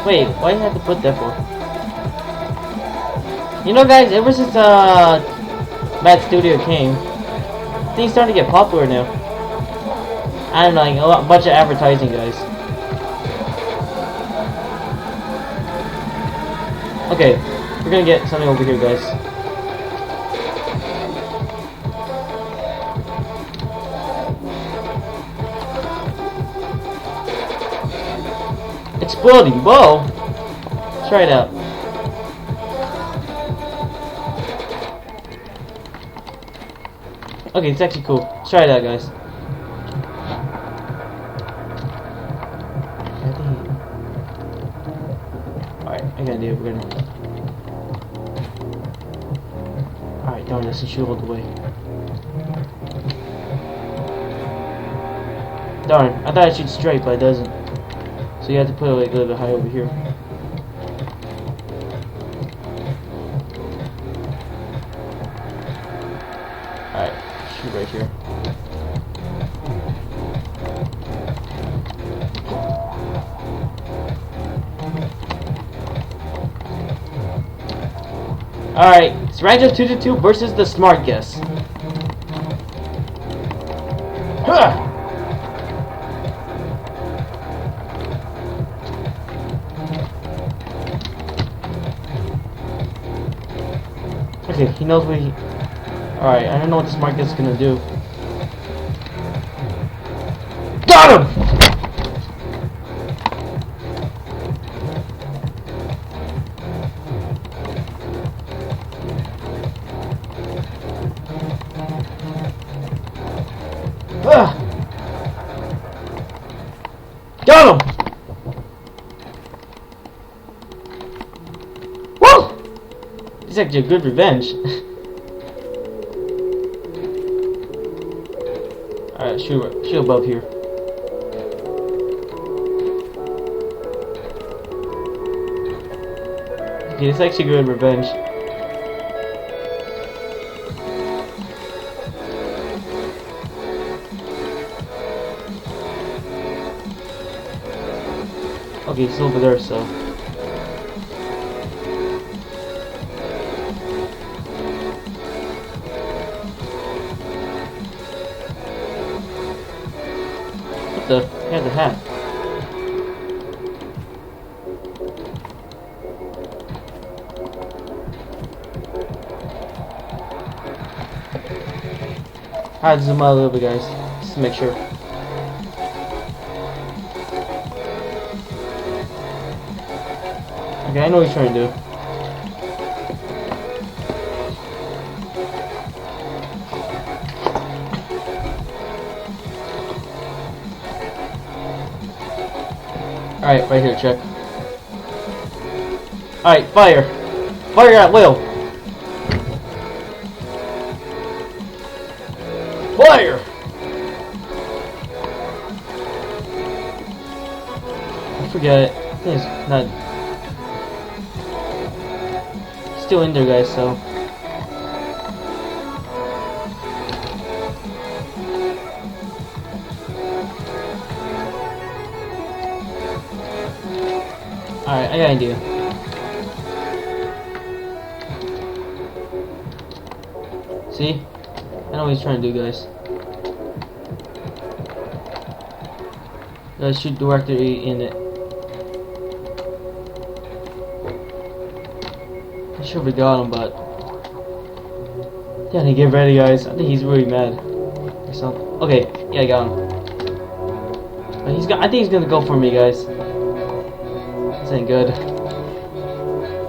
Wait, why do you have to put that for? You know, guys, ever since Matt Studio came, things starting to get popular now. I don't know, like a bunch of advertising, guys. Okay, we're gonna get something over here, guys. Exploding, whoa! Try it out. Okay, it's actually cool. Try it out, guys. Alright, I gotta do it. We're gonna. Alright, darn, this is shoot all the way. Darn, I thought it shoot straight, but it doesn't. So you have to put it like a little bit high over here. Alright, shoot right here. Alright, it's Ranger 222 versus the Smart Guess. Huh! Okay, he knows what he... Alright, I don't know what the Smart Guess is gonna do. Got him! Got him! Woo! It's actually a good revenge. Alright, shoot above here. Okay, it's actually good revenge. Okay, it's over there, so. What the? He had the hat. Alright, zoom out a little bit, guys, just to make sure. Okay, I know what he's trying to do. Alright, right here, check. Alright, fire! Fire at will! Fire! I forget it. I think it's not... Still in there, guys, so. Alright, I got an idea. See? I know what he's trying to do, guys. Gotta shoot directly in it. Not sure if we got him, but yeah, get ready, guys. I think he's really mad or something. Okay, yeah, I got him. But I think he's gonna go for me, guys. This ain't good.